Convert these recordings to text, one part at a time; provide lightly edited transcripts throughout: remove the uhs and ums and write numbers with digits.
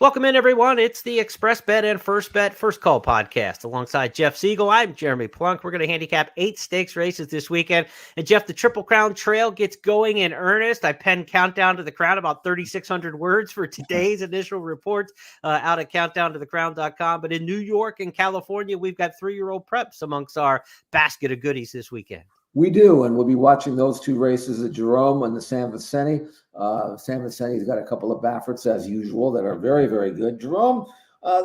Welcome in, everyone. It's the Express Bet and First Bet First Call podcast. Alongside Jeff Siegel, I'm Jeremy Plonk. We're going to handicap 8 stakes races this weekend. And Jeff, the Triple Crown Trail gets going in earnest. I penned Countdown to the Crown, about 3,600 words for today's initial reports out at countdowntothecrown.com. But in New York and California, we've got 3-year-old preps amongst our basket of goodies this weekend. We do, and we'll be watching those 2 races at Jerome and the San Vicente. San Vicente's got a couple of Bafferts, as usual, that are very, very good. Jerome,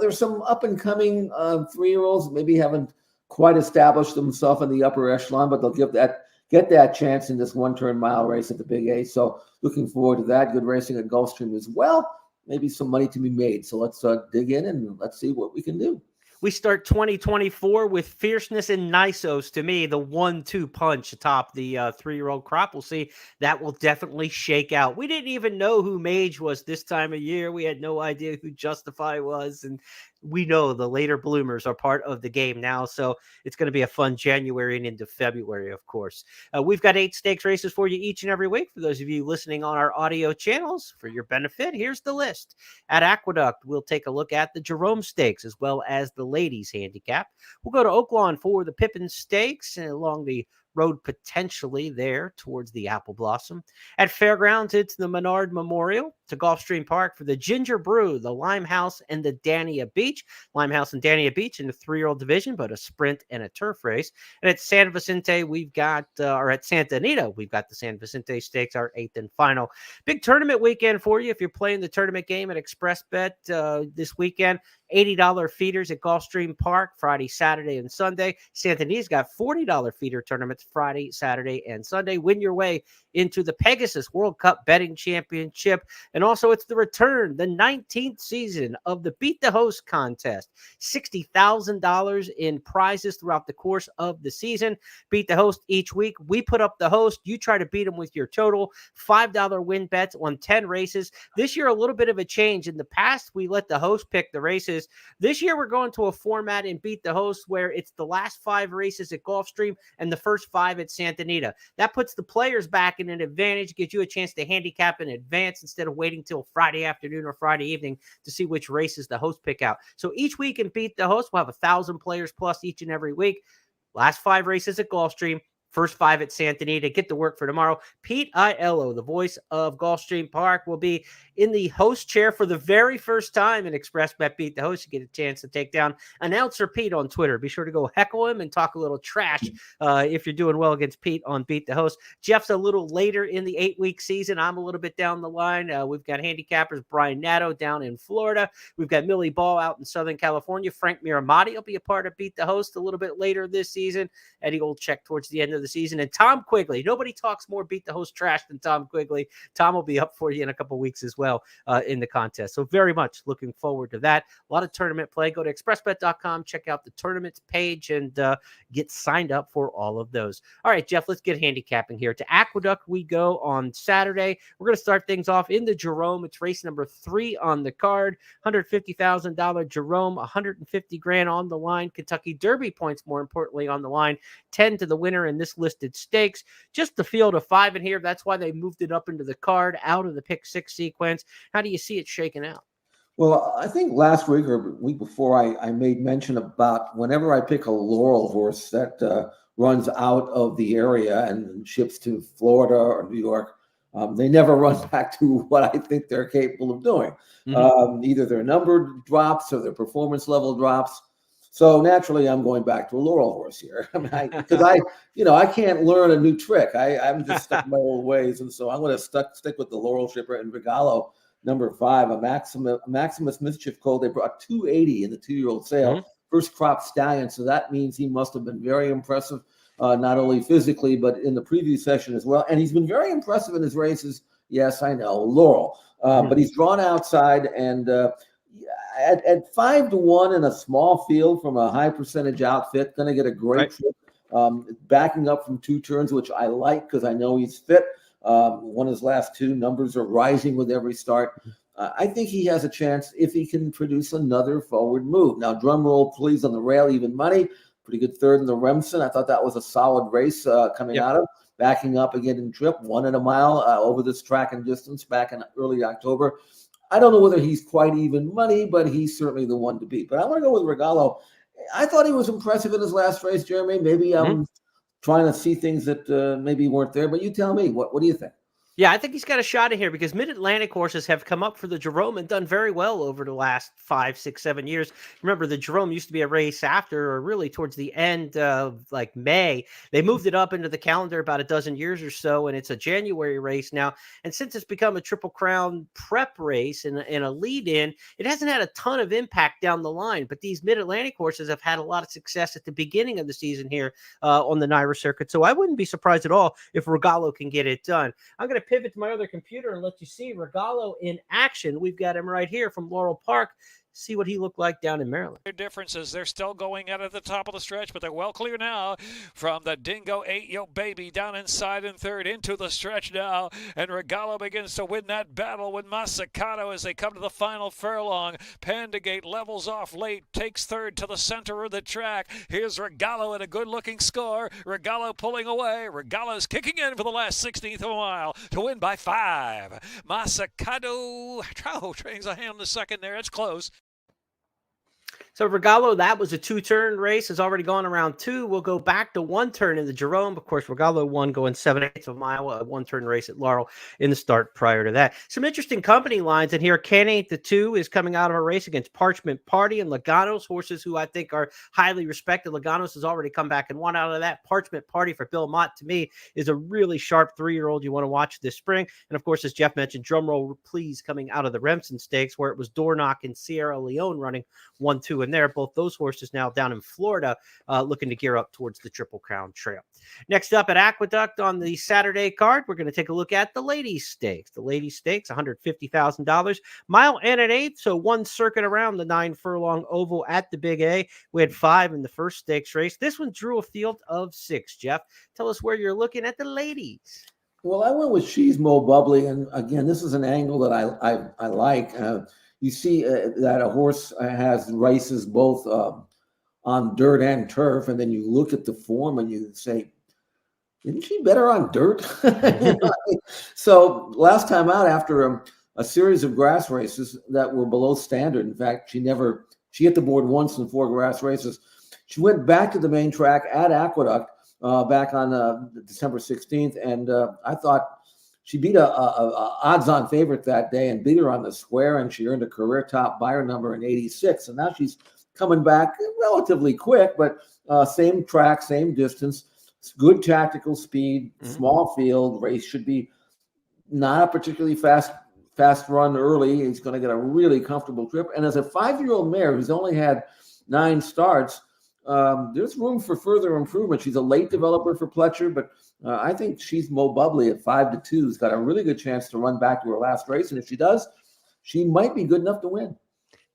there's some up-and-coming 3-year-olds maybe haven't quite established themselves in the upper echelon, but they'll get that chance in this one-turn mile race at the Big 8. So looking forward to that. Good racing at Gulfstream as well. Maybe some money to be made. So let's dig in and let's see what we can do. We start 2024 with Fierceness and Nisos. To me, the 1-2 punch atop the 3-year-old crop. We'll see. That will definitely shake out. We didn't even know who Mage was this time of year. We had no idea who Justify was. And we know the later bloomers are part of the game now. So it's going to be a fun January and into February, of course. We've got 8 stakes races for you each and every week. For those of you listening on our audio channels, for your benefit, here's the list. At Aqueduct, we'll take a look at the Jerome Stakes as well as the ladies handicap. We'll go to Oaklawn for the Pippen Stakes and along the road potentially there towards the Apple Blossom. At Fairgrounds, it's the Menard Memorial. To Gulfstream Park for the Ginger Brew, the Limehouse, and the Dania Beach. Limehouse and Dania Beach in the 3-year-old division, but a sprint and a turf race. And at San Vicente, we've got, or at Santa Anita, we've got the San Vicente Stakes, our 8th and final. Big tournament weekend for you if you're playing the tournament game at Express Bet this weekend. $80 feeders at Gulfstream Park Friday, Saturday, and Sunday. Santa Anita's got $40 feeder tournaments Friday, Saturday, and Sunday. Win your way into the Pegasus World Cup Betting Championship. And also, it's the return, the 19th season of the Beat the Host contest. $60,000 in prizes throughout the course of the season. Beat the Host each week. We put up the host. You try to beat them with your total. $5 win bets on 10 races. This year, a little bit of a change. In the past, we let the host pick the races. This year, we're going to a format in Beat the Host where it's the last 5 races at Gulfstream and the first 5 at Santa Anita. That puts the players back in an advantage, gives you a chance to handicap in advance instead of waiting till Friday afternoon or Friday evening to see which races the host pick out. So each week in Beat the Host, we'll have 1,000 players plus each and every week. Last 5 races at Gulfstream. First 5 at Santa Anita. Get to work for tomorrow. Pete Aiello, the voice of Gulfstream Park, will be in the host chair for the very first time in Express Bet Beat the Host. You get a chance to take down announcer Pete on Twitter. Be sure to go heckle him and talk a little trash if you're doing well against Pete on Beat the Host. Jeff's a little later in the 8-week season. I'm a little bit down the line. We've got handicappers Brian Natto down in Florida. We've got Millie Ball out in Southern California. Frank Miramati will be a part of Beat the Host a little bit later this season. Eddie Olczyk towards the end of the season. And Tom Quigley. Nobody talks more Beat the Host trash than Tom Quigley. Tom will be up for you in a couple weeks as well in the contest. So very much looking forward to that. A lot of tournament play. Go to expressbet.com, check out the tournaments page, and get signed up for all of those. All right, Jeff, let's get handicapping here. To Aqueduct we go on Saturday. We're going to start things off in the Jerome. It's race number 3 on the card. $150,000 Jerome, $150,000 on the line. Kentucky Derby points, more importantly, on the line. 10 to the winner in this listed stakes. Just the field of 5 in here. That's why they moved it up into the card out of the pick 6 sequence. How do you see it shaking out? Well, I think last week or week before I made mention about whenever I pick a Laurel horse that runs out of the area and ships to Florida or New York, they never run back to what I think they're capable of doing. Either their number drops or their performance level drops. So naturally, I'm going back to a Laurel horse here because I can't learn a new trick. I'm just stuck in my old ways, and so I'm going to stick with the Laurel shipper and Regalo number 5, a Maximus Mischief Colt. They brought 280 in the 2-year-old sale, first crop stallion. So that means he must have been very impressive, not only physically but in the preview session as well. And he's been very impressive in his races. Yes, I know, Laurel, but he's drawn outside and. At 5-1 in a small field from a high percentage outfit, going to get a great trip. Backing up from 2 turns, which I like because I know he's fit. Won his last 2. Numbers are rising with every start. I think he has a chance if he can produce another forward move. Now, drum roll, please, on the rail, even money. Pretty good third in the Remsen. I thought that was a solid race coming out of. Backing up again in trip, 1 and a mile over this track and distance back in early October. I don't know whether he's quite even money, but he's certainly the one to beat. But I want to go with Regalo. I thought he was impressive in his last race, Jeremy. Maybe I'm trying to see things that maybe weren't there. But you tell me, what do you think? Yeah, I think he's got a shot in here because Mid-Atlantic horses have come up for the Jerome and done very well over the last 5, 6, 7 years. Remember, the Jerome used to be a race after, or really towards the end of like May. They moved it up into the calendar about a dozen years or so, and it's a January race now. And since it's become a Triple Crown prep race and a lead-in, it hasn't had a ton of impact down the line. But these Mid-Atlantic horses have had a lot of success at the beginning of the season here on the NYRA circuit. So I wouldn't be surprised at all if Regalo can get it done. I'm going to pivot to my other computer and let you see Regalo in action. We've got him right here from Laurel Park. See what he looked like down in Maryland. Differences. They're still going at the top of the stretch, but they're well clear now from the Dingo 8-Yo Baby down inside in third into the stretch now. And Regalo begins to win that battle with Masacato as they come to the final furlong. Pandagate levels off late, takes third to the center of the track. Here's Regalo at a good-looking score. Regalo pulling away. Regalo's kicking in for the last 16th of a mile to win by 5. Masacato trains a hand in the second there. It's close. So Regalo, that was a 2-turn race, has already gone around 2. We'll go back to 1 turn in the Jerome. Of course, Regalo won going 7/8 of a mile, a 1-turn race at Laurel in the start prior to that. Some interesting company lines in here. Can Ain't the 2 is coming out of a race against Parchment Party and Laganos, horses who I think are highly respected. Laganos has already come back and won out of that. Parchment Party for Bill Mott, to me, is a really sharp 3-year-old you want to watch this spring. And of course, as Jeff mentioned, drumroll please coming out of the Remsen Stakes, where it was Dornock and Sierra Leone running 1-2 in there. Both those horses now down in Florida looking to gear up towards the Triple Crown Trail. Next up at Aqueduct on the Saturday card, we're going to take a look at the Ladies Stakes. The Ladies Stakes, $150,000, mile and an eighth, so 1 circuit around the 9-furlong oval at the Big A. We had 5 in the first stakes race. This one drew a field of 6. Jeff, tell us where you're looking at the ladies. Well, I went with She's Mo Bubbly, and again, this is an angle that I like. You see that a horse has races both on dirt and turf, and then you look at the form and you say, isn't she better on dirt? So last time out, after a series of grass races that were below standard, in fact, she hit the board once in 4 grass races. She went back to the main track at Aqueduct back on December 16th, and I thought she beat a odds-on favorite that day and beat her on the square, and she earned a career top buyer number in 86. And now she's coming back relatively quick, but same track, same distance, good tactical speed, small field. Race should be not a particularly fast run early. He's going to get a really comfortable trip. And as a 5-year-old mare who's only had 9 starts, there's room for further improvement. She's a late developer for Pletcher, but I think She's Mo Bubbly at 5-2 has got a really good chance to run back to her last race. And if she does, she might be good enough to win.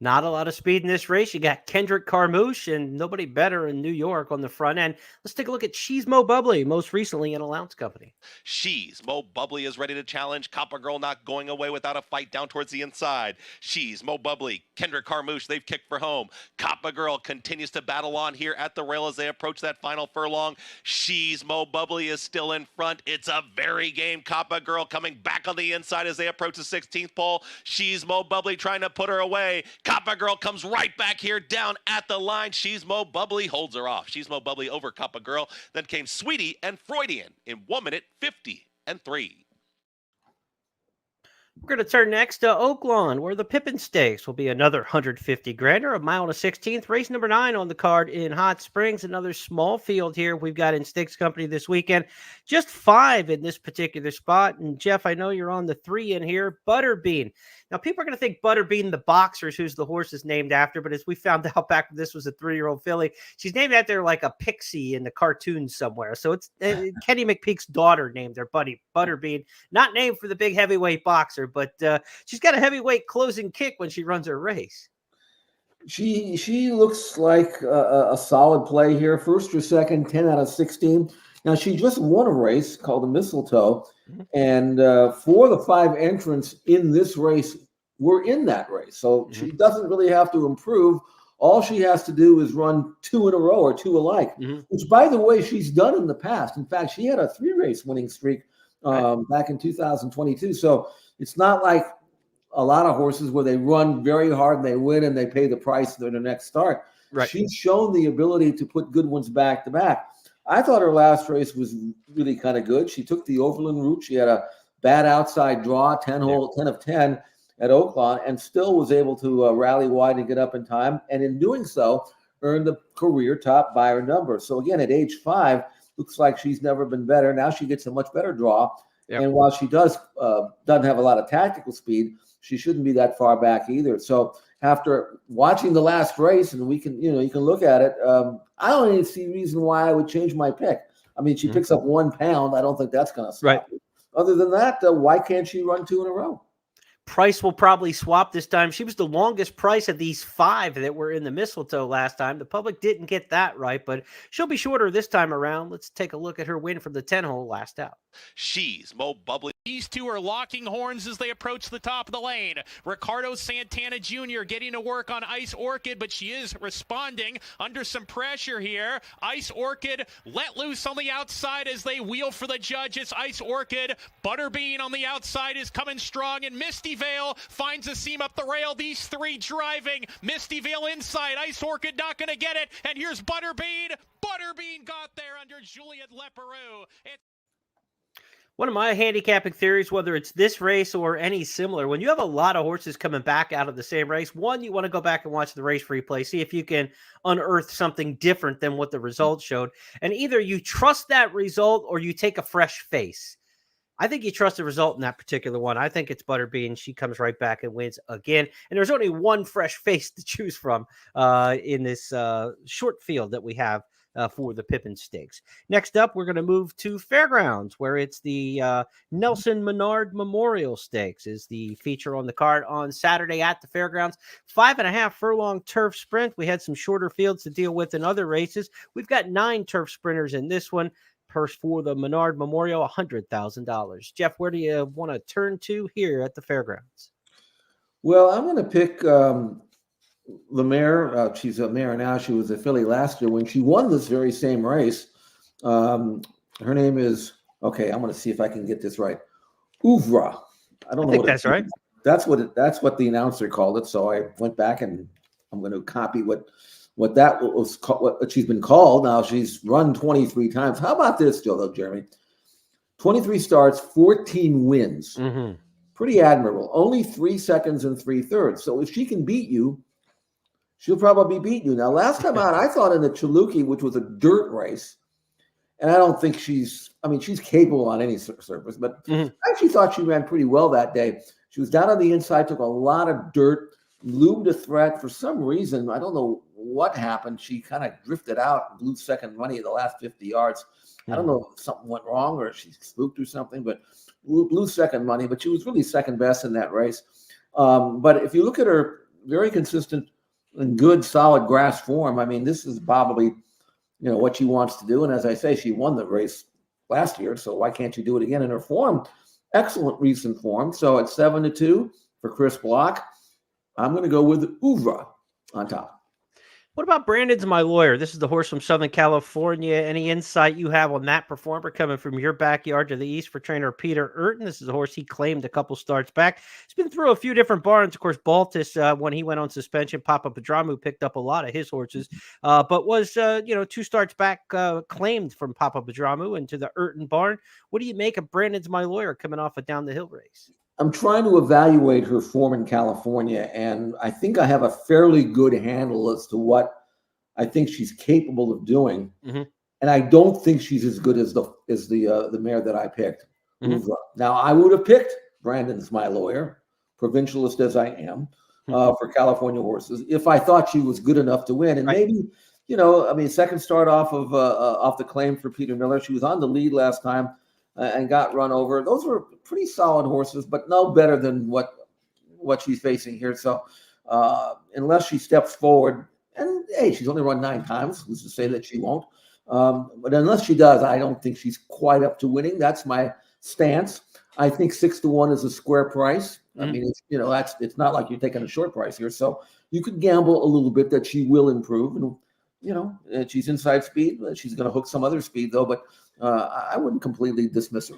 Not a lot of speed in this race. You got Kendrick Carmouche and nobody better in New York on the front end. Let's take a look at She's Mo Bubbly, most recently in Allowance Company. She's Mo Bubbly is ready to challenge. Copper Girl not going away without a fight down towards the inside. She's Mo Bubbly, Kendrick Carmouche, they've kicked for home. Copper Girl continues to battle on here at the rail as they approach that final furlong. She's Mo Bubbly is still in front. It's a very game Copper Girl coming back on the inside as they approach the 16th pole. She's Mo Bubbly trying to put her away. Coppa Girl comes right back here down at the line. She's Mo Bubbly holds her off. She's Mo Bubbly over Coppa Girl. Then came Sweetie and Freudian in 1 minute 50-3. We're going to turn next to Oaklawn, where the Pippen Stakes will be another 150 grander, a mile and a 16th. Race number 9 on the card in Hot Springs. Another small field here we've got in Stakes Company this weekend. Just 5 in this particular spot. And Jeff, I know you're on the 3 in here. Butterbean. Now, people are going to think Butterbean, the boxers, who's the horse is named after. But as we found out back when this was a 3-year-old filly, she's named after like a pixie in the cartoon somewhere. So it's Kenny McPeak's daughter named her Butterbean. Not named for the big heavyweight boxer, but she's got a heavyweight closing kick when she runs her race. She looks like a solid play here. First or second, 10 out of 16. Now, she just won a race called the Mistletoe, and 4 of the 5 entrants in this race were in that race. So she doesn't really have to improve. All she has to do is run 2 in a row or 2 alike, which, by the way, she's done in the past. In fact, she had a 3-race winning streak back in 2022. So it's not like a lot of horses where they run very hard and they win and they pay the price in their next start. Right. She's shown the ability to put good ones back to back. I thought her last race was really kind of good. She took the Overland route. She had a bad outside draw, 10 of 10 at Oaklawn, and still was able to rally wide and get up in time. And in doing so, earned the career top buyer number. So again, at age 5, looks like she's never been better. Now she gets a much better draw. Yep. And while she doesn't have a lot of tactical speed, she shouldn't be that far back either. So after watching the last race, and you can look at it, I don't even see reason why I would change my pick. I mean, she picks up 1 pound. I don't think that's going to stop her. Other than that, why can't she run 2 in a row? Price will probably swap this time. She was the longest price of these 5 that were in the mistletoe last time. The public didn't get that right, but she'll be shorter this time around. Let's take a look at her win from the 10-hole last out. She's Mo Bubbly. These two are locking horns as they approach the top of the lane. Ricardo Santana Jr. getting to work on Ice Orchid, but she is responding under some pressure here. Ice Orchid let loose on the outside as they wheel for the judges. Ice Orchid, Butterbean on the outside is coming strong, and Misty Vale finds a seam up the rail. These 3 driving. Misty Vale inside. Ice Orchid not going to get it, and here's Butterbean. Butterbean got there under Juliet Leperoux. One of my handicapping theories, whether it's this race or any similar, when you have a lot of horses coming back out of the same race, one, you want to go back and watch the race replay, see if you can unearth something different than what the results showed. And either you trust that result or you take a fresh face. I think you trust the result in that particular one. I think it's Butterbean. She comes right back and wins again. And there's only one fresh face to choose from in this short field that we have for the Pippen Stakes. Next up, we're going to move to Fairgrounds, where it's the Nelson Menard Memorial Stakes is the feature on the card on Saturday at the Fairgrounds. 5.5 furlong turf sprint. We had some shorter fields to deal with in other races. We've got 9 turf sprinters in this one. Purse for the Menard Memorial, $100,000. Jeff, where do you want to turn to here at the Fairgrounds? Well, I'm going to pick the mare. She's a mare now. She was a filly last year when she won this very same race. Her name is, okay, I'm going to see if I can get this right. Ouvra. I don't know. I think that's right. That's what the announcer called it. So I went back and I'm going to copy what that was what she's been called. Now she's run 23 times. How about this, Jeremy? 23 starts, 14 wins. Mm-hmm. Pretty admirable. Only 3 seconds and 3/3. So if she can beat you, she'll probably beat you. Now, last time out, I thought in the Chaluki, which was a dirt race, and I don't think she's capable on any surface, but I actually thought she ran pretty well that day. She was down on the inside, took a lot of dirt, loomed a threat. For some reason, I don't know what happened. She kind of drifted out and blew second money at the last 50 yards. I don't know if something went wrong or she spooked or something, but blew second money. But she was really second best in that race. But if you look at her, very consistent and good, solid grass form. I mean, this is probably, what she wants to do. And as I say, she won the race last year, so why can't you do it again? In her form, excellent recent form. So at 7-2 for Chris Block, I'm going to go with Ouvra on top. What about Brandon's My Lawyer? This is the horse from Southern California. Any insight you have on that performer coming from your backyard to the east for trainer Peter Urton? This is a horse he claimed a couple starts back. He's been through a few different barns. Of course, Baltus, when he went on suspension, Papa Padramu picked up a lot of his horses, but was, 2 starts back claimed from Papa Padramu into the Urton barn. What do you make of Brandon's My Lawyer coming off a down the hill race? I'm trying to evaluate her form in California, and I think I have a fairly good handle as to what I think she's capable of doing. Mm-hmm. And I don't think she's as good as the mare that I picked. Mm-hmm. Now, I would have picked Brandon's My Lawyer, provincialist as I am, for California horses, if I thought she was good enough to win. And maybe, second start off the claim for Peter Miller. She was on the lead last time. And got run over. Those were pretty solid horses, but no better than what she's facing here. So unless she steps forward, and hey, she's only run 9 times, who's to say that she won't? But unless she does, I don't think she's quite up to winning. That's my stance. I think 6-1 is a square price. I mean, it's not like you're taking a short price here. So you could gamble a little bit that she will improve, and she's inside speed. She's going to hook some other speed though, but I wouldn't completely dismiss her.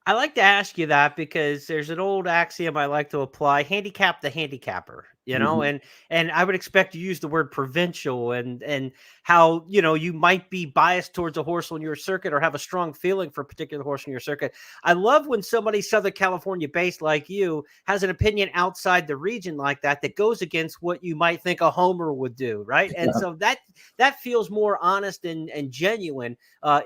I like to ask you that because there's an old axiom I like to apply: handicap the handicapper, Mhm. and I would expect to use the word provincial and how, you might be biased towards a horse on your circuit or have a strong feeling for a particular horse on your circuit. I love when somebody Southern California based like you has an opinion outside the region like that goes against what you might think a homer would do, right? And Yeah. so that feels more honest and genuine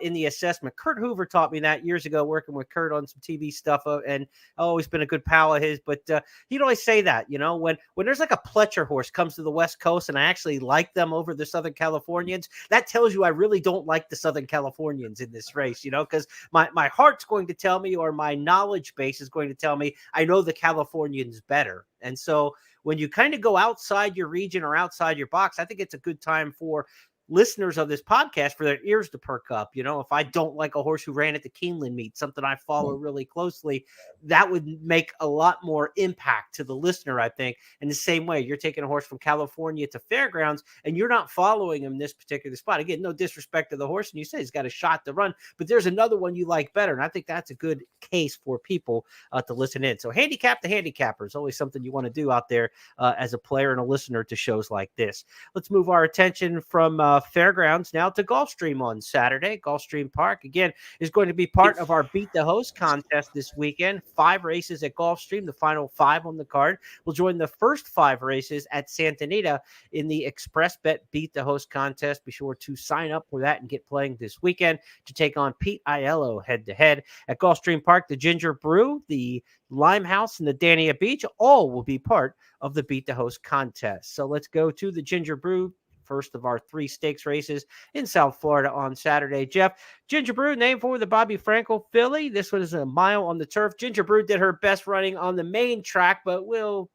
in the assessment. Kurt Hoover taught me that years ago, working with Kurt on some TV stuff, and always been a good pal of his. But he'd always say that, when there's like a Pletcher horse comes to the West Coast, and I actually like them over the Southern Californians, that tells you I really don't like the Southern Californians in this race, because my heart's going to tell me, or my knowledge base is going to tell me, I know the Californians better. And so when you kind of go outside your region or outside your box, I think it's a good time for listeners of this podcast for their ears to perk up. If I don't like a horse who ran at the Keeneland meet, something I follow really closely, that would make a lot more impact to the listener, I think. In the same way, you're taking a horse from California to Fairgrounds and you're not following him this particular spot. Again, no disrespect to the horse, and you say he's got a shot to run, but there's another one you like better. And I think that's a good case for people to listen in. So handicap the handicapper is always something you want to do out there as a player and a listener to shows like this. Let's move our attention from Fairgrounds now to Gulfstream on Saturday. Gulfstream Park, again, is going to be part of our Beat the Host contest this weekend. 5 races at Gulfstream, the final 5 on the card. We'll join the first 5 races at Santa Anita in the Express Bet Beat the Host contest. Be sure to sign up for that and get playing this weekend to take on Pete Aiello head-to-head. At Gulfstream Park, the Ginger Brew, the Limehouse, and the Dania Beach all will be part of the Beat the Host contest. So let's go to the Ginger Brew, first of our 3 stakes races in South Florida on Saturday. Jeff, Ginger Brew, named for the Bobby Frankel filly. This one is a mile on the turf. Ginger Brew did her best running on the main track, but we'll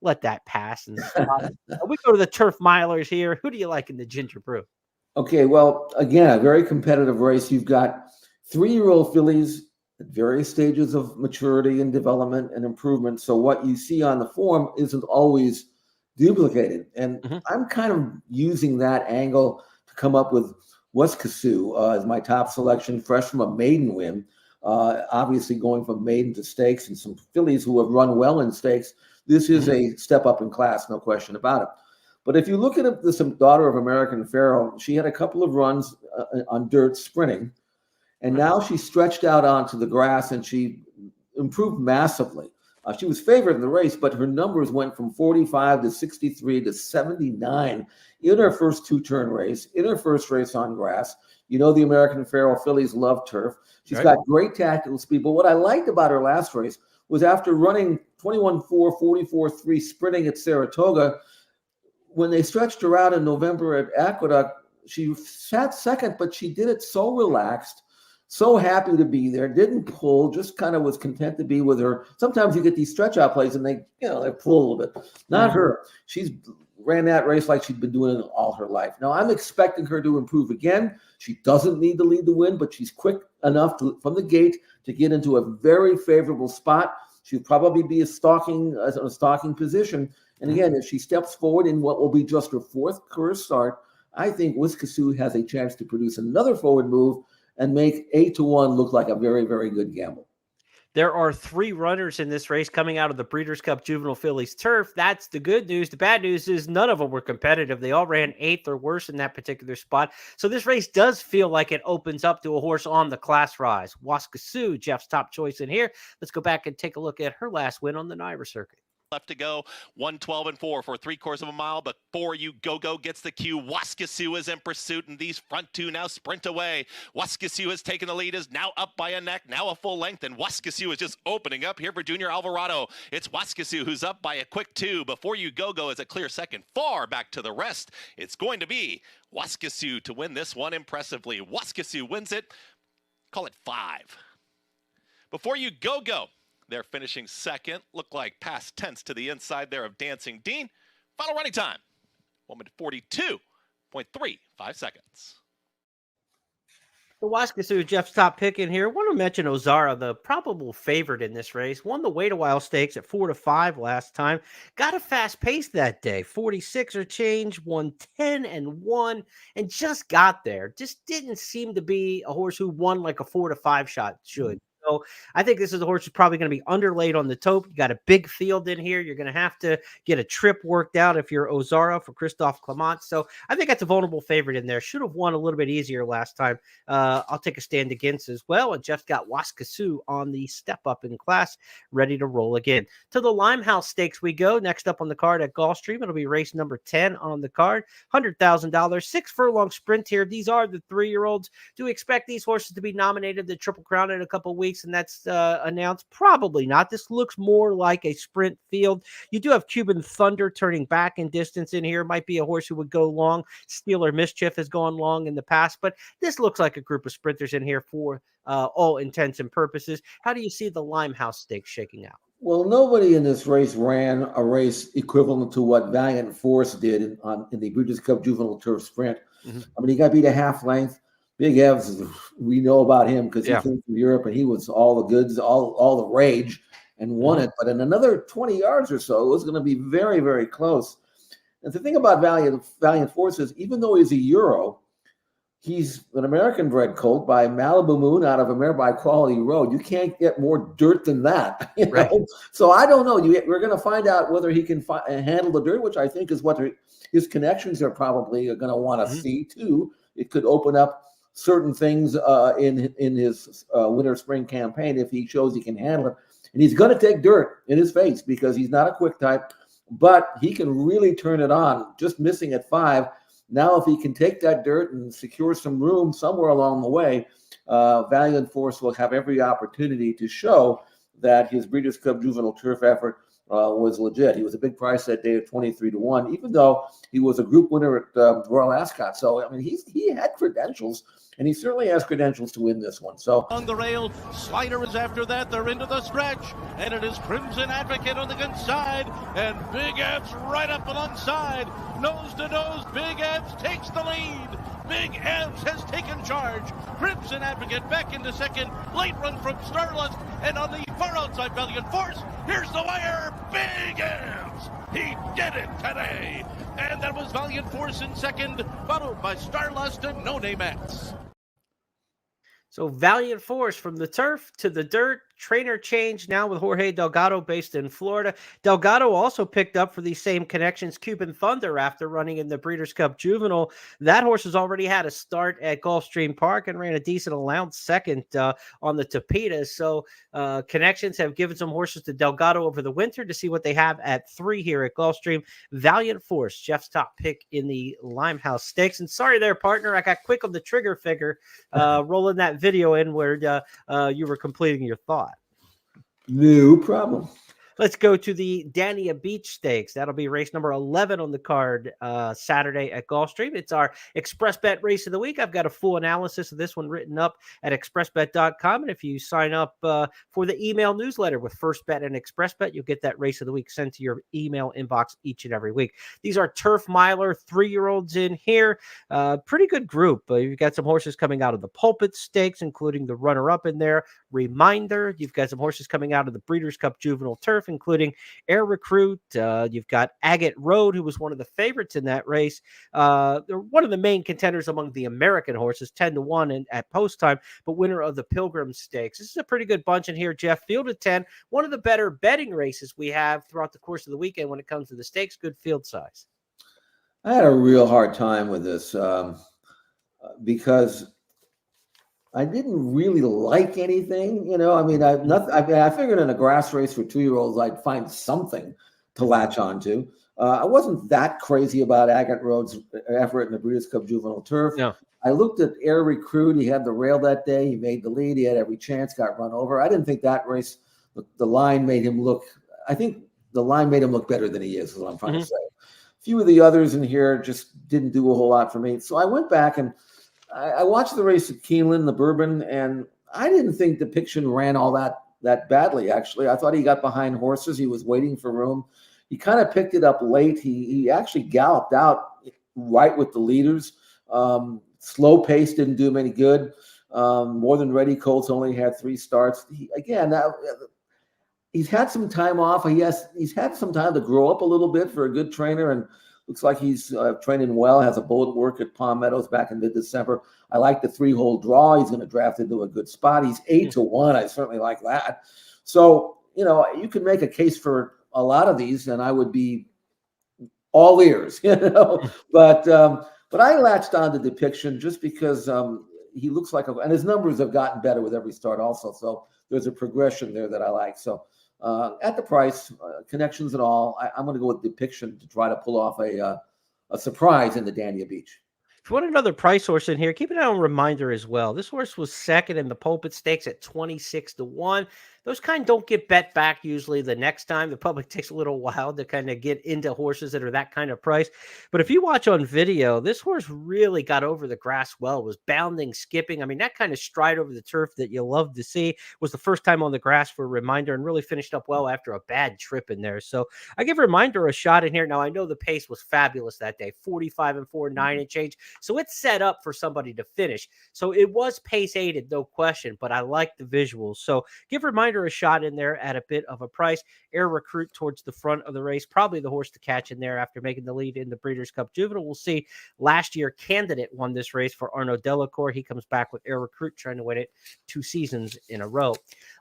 let that pass and stop. We go to the turf milers here. Who do you like in the Ginger Brew? Okay, well, again, a very competitive race. You've got 3-year-old fillies at various stages of maturity and development and improvement. So what you see on the form isn't always duplicated. And I'm kind of using that angle to come up with Waskasoo as my top selection, fresh from a maiden win. Obviously going from maiden to stakes, and some fillies who have run well in stakes. This is a step up in class, no question about it. But if you look at this daughter of American Pharoah, she had a couple of runs on dirt sprinting, and now she stretched out onto the grass and she improved massively. She was favored in the race, but her numbers went from 45 to 63 to 79 in her first 2-turn race, in her first race on grass. The American Pharoah fillies love turf. She's got great tactical speed. But what I liked about her last race was after running 21-4, 44-3 sprinting at Saratoga, when they stretched her out in November at Aqueduct, she sat second, but she did it so relaxed, so happy to be there, didn't pull, just kind of was content to be with her. Sometimes you get these stretch out plays and they pull a little bit. Not her. She's ran that race like she'd been doing it all her life. Now, I'm expecting her to improve again. She doesn't need to lead the win, but she's quick enough from the gate to get into a very favorable spot. She'll probably be a stalking position. And again, if she steps forward in what will be just her 4th career start, I think Waskasoo has a chance to produce another forward move and make 8-1 look like a very, very good gamble. There are 3 runners in this race coming out of the Breeders' Cup Juvenile Fillies turf. That's the good news. The bad news is none of them were competitive. They all ran 8th or worse in that particular spot. So this race does feel like it opens up to a horse on the class rise. Waskasoo, Jeff's top choice in here. Let's go back and take a look at her last win on the Naira circuit. Left to go, 1:12 4 for 3/4 of a mile. Before you go gets the cue. Waskasoo is in pursuit, and these front 2 now sprint away. Waskasoo has taken the lead, is now up by a neck, now a full length, and Waskasoo is just opening up here for Junior Alvarado. It's Waskasoo who's up by a quick 2. Before you go is a clear second. Far back to the rest. It's going to be Waskasoo to win this one impressively. Waskasoo wins it. Call it 5. Before you go. They're finishing second. Look like past tense to the inside there of Dancing Dean. Final running time, 1:42.35 seconds. The Waskasoo, Jeff's top pick in here. I want to mention Ozara, the probable favorite in this race. Won the Wait a While Stakes at 4-5 last time. Got a fast pace that day, 46 or change, won 10-1, and just got there. Just didn't seem to be a horse who won like a 4-5 shot should. So I think this is a horse who's probably going to be underlaid on the tope. You got a big field in here. You're going to have to get a trip worked out if you're Ozara for Christophe Clement. So I think that's a vulnerable favorite in there. Should have won a little bit easier last time. I'll take a stand against as well. And Jeff's got Waskasu on the step up in class, ready to roll again. To the Limehouse Stakes we go. Next up on the card at Gulfstream, it'll be race number 10 on the card. $100,000, 6 furlong sprint here. These are the 3-year-olds. Do we expect these horses to be nominated the Triple Crown in a couple of weeks and that's announced? Probably not. This looks more like a sprint field. You do have Cuban Thunder turning back in distance in here. Might be a horse who would go long. Steeler Mischief has gone long in the past, but this looks like a group of sprinters in here for all intents and purposes. How do you see the Limehouse Stakes shaking out? Well, nobody in this race ran a race equivalent to what Valiant Force did in the Breeders' Cup Juvenile Turf Sprint. Mm-hmm. I mean, he got beat a half length. Big Evs, we know about him because he came from Europe and he was all the goods, all the rage, and won it. But in another 20 yards or so, it was going to be very, very close. And the thing about Valiant Force is, even though he's a Euro, he's an American-bred colt by Malibu Moon out of by Quality Road. You can't get more dirt than that. You know? Right. So I don't know. We're going to find out whether he can handle the dirt, which I think is what his connections are probably going to want to see too. It could open up certain things in his winter-spring campaign if he shows he can handle it. And he's going to take dirt in his face because he's not a quick type, but he can really turn it on, just missing at 5. Now, if he can take that dirt and secure some room somewhere along the way, Valiant Force will have every opportunity to show that his Breeders' Cup Juvenile Turf effort was legit. He was a big price that day at 23-1, even though he was a group winner at Royal Ascot. So, I mean, he had credentials, and he certainly has credentials to win this one. So on the rail, Slider is after that. They're into the stretch, and it is Crimson Advocate on the inside, and Big Abs right up alongside. Nose to nose, Big Abs takes the lead. Big Abs has taken charge. Crimson Advocate back into second. Late run from Starlust, and on the far outside, Valiant Force. Here's the wire. Big Abs. He did it today. And that was Valiant Force in second, followed by Starlust and No Name X. So Valiant Force from the turf to the dirt. Trainer change now with Jorge Delgado based in Florida. Delgado also picked up for these same connections Cuban Thunder after running in the Breeders' Cup Juvenile. That horse has already had a start at Gulfstream Park and ran a decent allowance second on the Tapitas. So connections have given some horses to Delgado over the winter to see what they have at 3 here at Gulfstream. Valiant Force, Jeff's top pick in the Limehouse Stakes. And sorry there, partner, I got quick on the trigger figure rolling that video in where you were completing your thought. no problem. Let's go to the Dania Beach Stakes. That'll be race number 11 on the card Saturday at Gulfstream. It's our Express Bet race of the week. I've got a full analysis of this one written up at expressbet.com. And if you sign up for the email newsletter with First Bet and Express Bet, you'll get that race of the week sent to your email inbox each and every week. These are Turf Miler 3-year-olds in here. Pretty good group. You've got some horses coming out of the Pulpit Stakes, including the runner-up in there, Reminder. You've got some horses coming out of the Breeders' Cup Juvenile Turf, including Air Recruit. You've got Agate Road, who was one of the favorites in that race. They're one of the main contenders among the American horses, 10-1 at post time, but winner of the Pilgrim Stakes. This is a pretty good bunch in here, Jeff. Field of 10, one of the better betting races we have throughout the course of the weekend when it comes to the stakes. Good field size. I had a real hard time with this because I didn't really like anything, you know. I mean, I figured in a grass race for 2-year-olds, I'd find something to latch onto. I wasn't that crazy about Agate Road's effort in the Breeders' Cup Juvenile Turf. No. I looked at Air Recruit. He had the rail that day. He made the lead. He had every chance, got run over. I didn't think that race, the line made him look, I think the line made him look better than he is what I'm trying to say. A few of the others in here just didn't do a whole lot for me. So I went back and I watched the race at Keeneland, the Bourbon, and I didn't think Depiction ran all that badly, actually. I thought he got behind horses. He was waiting for room. He kind of picked it up late. He actually galloped out right with the leaders. Slow pace didn't do him any good. More Than Ready Colts only had 3 starts. He's had some time off. He's had some time to grow up a little bit for a good trainer, and Looks like he's training well, has a bold work at Palm Meadows back in mid-December. I like the 3-hole draw. He's going to draft into a good spot. He's 8-1. I certainly like that. So, you can make a case for a lot of these, and I would be all ears, But I latched on to Depiction just because he looks like and his numbers have gotten better with every start also. So there's a progression there that I like. So at the price, connections and all, I'm going to go with Depiction to try to pull off a surprise in the Dania Beach. If you want another price horse in here, keep an eye on Reminder as well. This horse was second in the Pulpit Stakes at 26-1. Those kind don't get bet back usually the next time. The public takes a little while to kind of get into horses that are that kind of price. But if you watch on video, this horse really got over the grass well, was bounding, skipping. I mean, that kind of stride over the turf that you love to see was the first time on the grass for Reminder and really finished up well after a bad trip in there. So I give Reminder a shot in here. Now, I know the pace was fabulous that day, 45-4, 9 and change. So it's set up for somebody to finish. So it was pace aided, no question, but I like the visuals. So give Reminder a shot in there at a bit of a price. Air Recruit towards the front of the race, probably the horse to catch in there after making the lead in the Breeders' Cup Juvenile. We'll see. Last year, Candidate won this race for Arnaud Delacour. He comes back with Air Recruit, trying to win it 2 seasons in a row.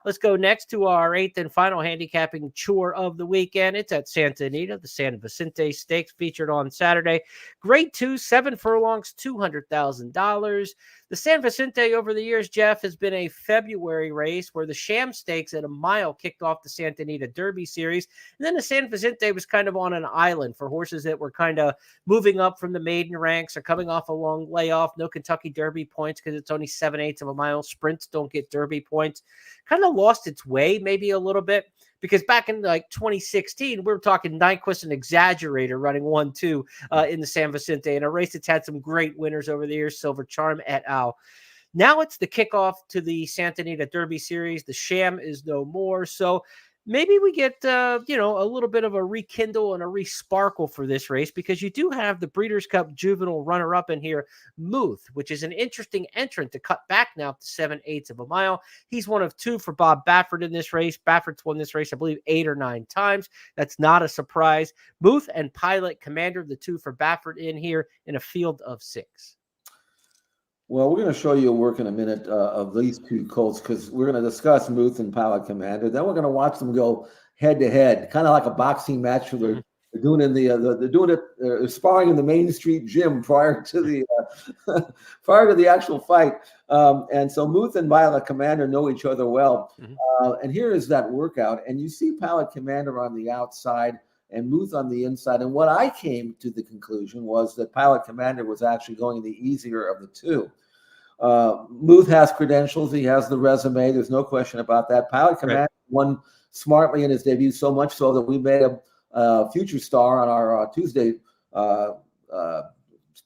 Let's go next to our 8th and final handicapping chore of the weekend. It's at Santa Anita, the San Vicente Stakes, featured on Saturday. Grade 2, 7 furlongs, $200,000. The San Vicente over the years, Jeff, has been a February race where the Sham Stakes at a mile kicked off the Santa Anita Derby series. And then the San Vicente was kind of on an island for horses that were kind of moving up from the maiden ranks or coming off a long layoff. No Kentucky Derby points because it's only 7/8 of a mile. Sprints don't get Derby points. Kind of lost its way maybe a little bit. Because back in like 2016, we were talking Nyquist and Exaggerator running 1-2 in the San Vicente in a race that's had some great winners over the years, Silver Charm et al. Now it's the kickoff to the Santa Anita Derby Series. The Sham is no more. So maybe we get, a little bit of a rekindle and a resparkle for this race because you do have the Breeders' Cup Juvenile runner-up in here, Muth, which is an interesting entrant to cut back now to 7/8 of a mile. He's one of 2 for Bob Baffert in this race. Baffert's won this race, I believe, 8 or 9 times. That's not a surprise. Muth and Pilot Commander, the 2 for Baffert in here in a field of 6. Well, we're going to show you a work in a minute of these 2 colts because we're going to discuss Muth and Pilot Commander. Then we're going to watch them go head to head, kind of like a boxing match. They're doing in they're sparring in the Main Street gym prior to the actual fight. And so Muth and Pilot Commander know each other well. And here is that workout, and you see Pilot Commander on the outside and Muth on the inside. And what I came to the conclusion was that Pilot Commander was actually going the easier of the 2. Muth has credentials. He has the resume. There's no question about that. Pilot Commander won smartly in his debut, so much so that we made a future star on our Tuesday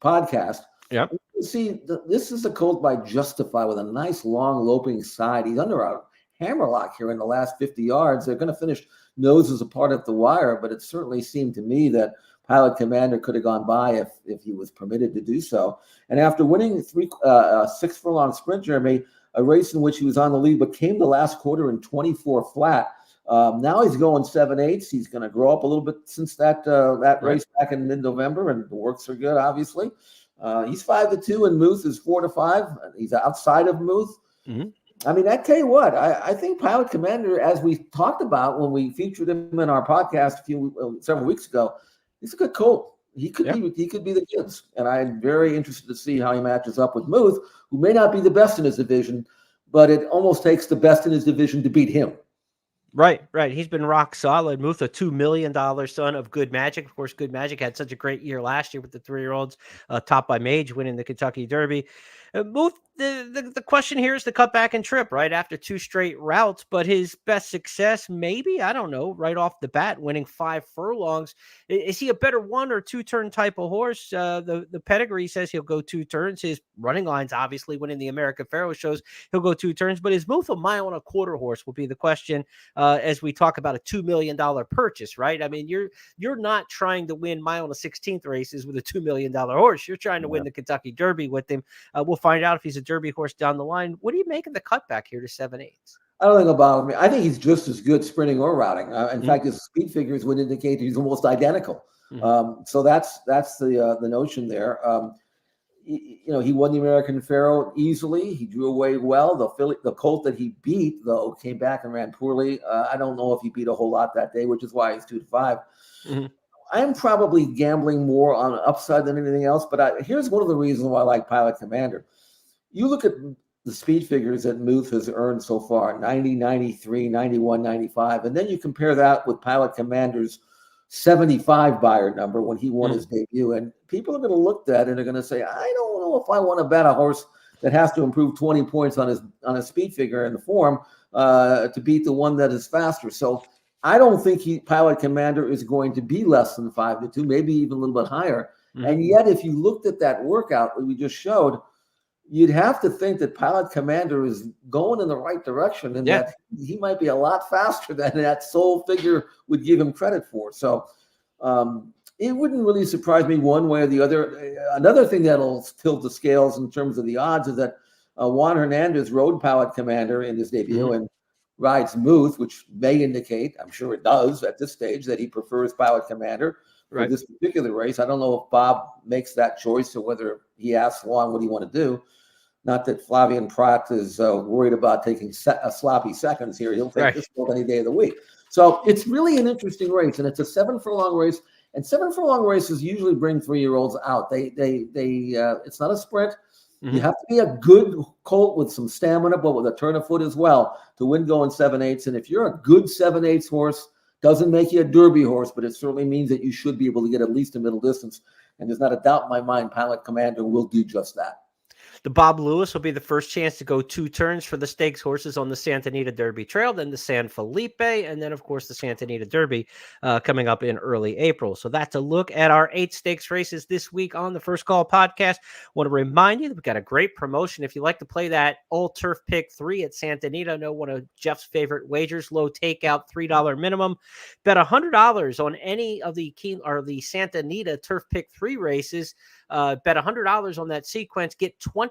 podcast. Yeah. See, this is a colt by Justify with a nice long loping side. He's under a hammerlock here in the last 50 yards. They're going to finish noses apart at the wire, but it certainly seemed to me that Pilot Commander could have gone by if he was permitted to do so. And after winning 6 furlong sprint, Jeremy, a race in which he was on the lead, but came the last quarter in 24 flat. Now he's going 7/8. He's going to grow up a little bit since that race back in mid-November, and the works are good, obviously. He's 5-2, and Muth is 4-5. He's outside of Muth. Mm-hmm. I mean, I tell you what, I think Pilot Commander, as we talked about when we featured him in our podcast several weeks ago, he's a good colt. He could be the goods, and I'm very interested to see how he matches up with Muth, who may not be the best in his division, but it almost takes the best in his division to beat him. Right. He's been rock solid. Muth, a $2 million son of Good Magic. Of course, Good Magic had such a great year last year with the 3-year-olds, topped by Mage, winning the Kentucky Derby. Muth, the question here is the cutback and trip, right, after 2 straight routes, but his best success, maybe, I don't know, right off the bat, winning 5 furlongs. Is he a better 1 or 2 turn type of horse? The pedigree says he'll go 2 turns. His running lines, obviously, winning the American Pharoah shows he'll go 2 turns, but is Muth a 1.25 mile horse will be the question as we talk about a $2 million purchase, right? I mean, you're not trying to win 1.16 mile races with a $2 million horse. You're trying to win the Kentucky Derby with him. We'll find out if he's a Derby horse down the line. What do you make of the cutback here to 7/8? I don't think about him. I think he's just as good sprinting or routing. In fact, his speed figures would indicate he's almost identical. So that's the notion there. He won the American Pharoah easily. He drew away well. The colt that he beat, though, came back and ran poorly. I don't know if he beat a whole lot that day, which is why he's 2-5. I'm probably gambling more on upside than anything else, but here's one of the reasons why I like Pilot Commander. You look at the speed figures that Muth has earned so far, 90, 93, 91, 95, and then you compare that with Pilot Commander's 75 buyer number when he won his debut, and people are going to look at it and they're going to say, I don't know if I want to bet a horse that has to improve 20 points on his speed figure and the form to beat the one that is faster. So I don't think Pilot Commander is going to be less than 5-2, maybe even a little bit higher. And yet, if you looked at that workout that we just showed, you'd have to think that Pilot Commander is going in the right direction and that he might be a lot faster than that sole figure would give him credit for. So it wouldn't really surprise me one way or the other. Another thing that'll tilt the scales in terms of the odds is that Juan Hernandez rode Pilot Commander in his debut and rides Muth, which may indicate, I'm sure it does at this stage, that he prefers Pilot Commander for this particular race. I don't know if Bob makes that choice or whether he asks Juan what do you want to do. Not that Flavian Pratt is worried about taking sloppy seconds here. He'll take this field any day of the week. So it's really an interesting race, and it's a 7-furlong race. And 7-furlong races usually bring 3-year-olds out. It's not a sprint. You have to be a good colt with some stamina, but with a turn of foot as well to win going 7/8. And if you're a good 7/8 horse, doesn't make you a Derby horse, but it certainly means that you should be able to get at least a middle distance. And there's not a doubt in my mind Pilot Commander will do just that. The Bob Lewis will be the first chance to go 2 turns for the stakes horses on the Santa Anita Derby Trail, then the San Felipe, and then, of course, the Santa Anita Derby coming up in early April. So that's a look at our 8 stakes races this week on the First Call podcast. Want to remind you that we've got a great promotion. If you like to play that all-turf pick 3 at Santa Anita, know one of Jeff's favorite wagers, low takeout, $3 minimum. Bet $100 on any of the Santa Anita turf pick 3 races. Bet $100 on that sequence, get $20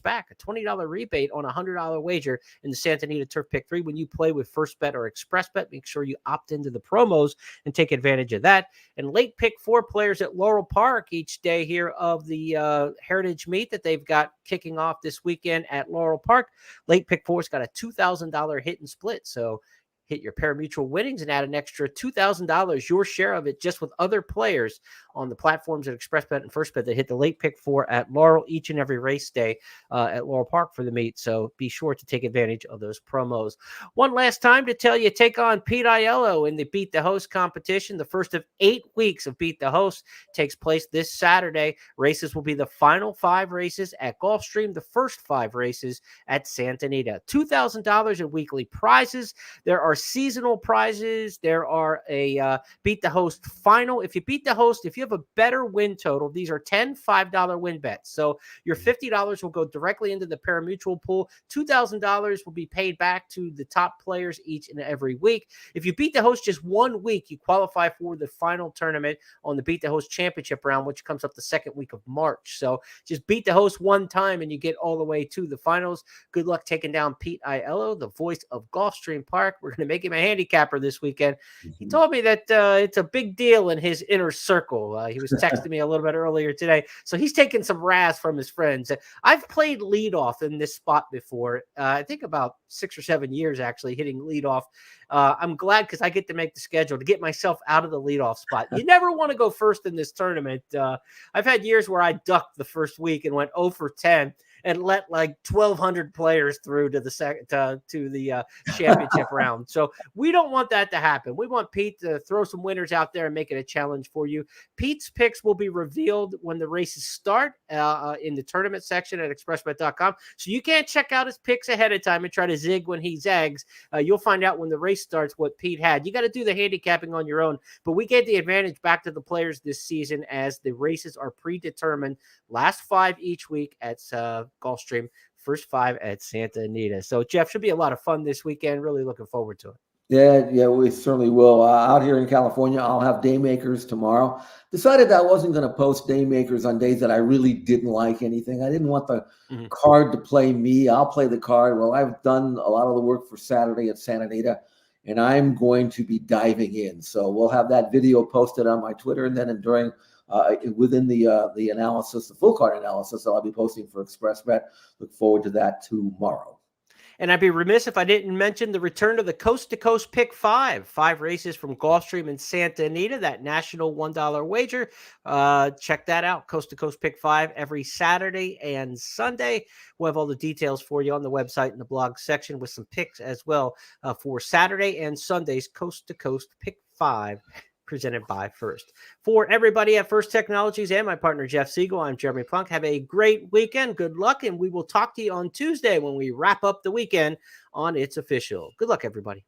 back, a $20 rebate on a $100 wager in the Santa Anita Turf Pick 3 when you play with First Bet or Express Bet. Make sure you opt into the promos and take advantage of that. And late pick 4 players at Laurel Park each day here of the Heritage Meet that they've got kicking off this weekend at Laurel Park. Late pick 4's got a $2,000 hit and split. So hit your pari-mutuel winnings and add an extra $2,000, your share of it, just with other players on the platforms at ExpressBet and FirstBet that hit the late pick 4 at Laurel each and every race day at Laurel Park for the meet. So be sure to take advantage of those promos. One last time to tell you, take on Pete Aiello in the Beat the Host competition. The first of 8 weeks of Beat the Host takes place this Saturday. Races will be the final 5 races at Gulfstream, the first 5 races at Santa Anita. $2,000 in weekly prizes. There are seasonal prizes. There are a Beat the Host final. If you beat the host, if you have a better win total, these are 10 $5 win bets. So your $50 will go directly into the pari-mutuel pool. $2,000 will be paid back to the top players each and every week. If you beat the host just 1 week, you qualify for the final tournament on the Beat the Host Championship round, which comes up the second week of March. So just beat the host 1 time and you get all the way to the finals. Good luck taking down Pete Aiello, the voice of Gulfstream Park. We're going to make him a handicapper this weekend. He told me that it's a big deal in his inner circle. He was texting me a little bit earlier today. So he's taking some razz from his friends. I've played leadoff in this spot before. I think about 6 or 7 years, actually, hitting leadoff. I'm glad because I get to make the schedule to get myself out of the leadoff spot. You never want to go first in this tournament. I've had years where I ducked the first week and went 0 for 10. And let like 1,200 players through to the championship round. So we don't want that to happen. We want Pete to throw some winners out there and make it a challenge for you. Pete's picks will be revealed when the races start in the tournament section at expressbet.com. So you can't check out his picks ahead of time and try to zig when he zags. You'll find out when the race starts what Pete had. You got to do the handicapping on your own. But we gave the advantage back to the players this season as the races are predetermined. Last 5 each week at Gulfstream, first 5 at Santa Anita. So, Jeff, should be a lot of fun this weekend. Really looking forward to it. Yeah, we certainly will. Out here in California, I'll have Daymakers tomorrow. Decided I wasn't going to post Daymakers on days that I really didn't like anything. I didn't want the card to play me. I'll play the card. Well, I've done a lot of the work for Saturday at Santa Anita. and I'm going to be diving in. So we'll have that video posted on my Twitter, and then during within the analysis, the full card analysis, I'll be posting for ExpressBet. Look forward to that tomorrow. And I'd be remiss if I didn't mention the return of the Coast to Coast Pick 5. 5 races from Gulfstream and Santa Anita, that national $1 wager. Check that out. Coast to Coast Pick 5 every Saturday and Sunday. We'll have all the details for you on the website in the blog section with some picks as well for Saturday and Sunday's Coast to Coast Pick 5. Presented by First. For everybody at First Technologies and my partner Jeff Siegel, I'm Jeremy Plonk. Have a great weekend. Good luck, and we will talk to you on Tuesday when we wrap up the weekend on It's Official. Good luck, everybody.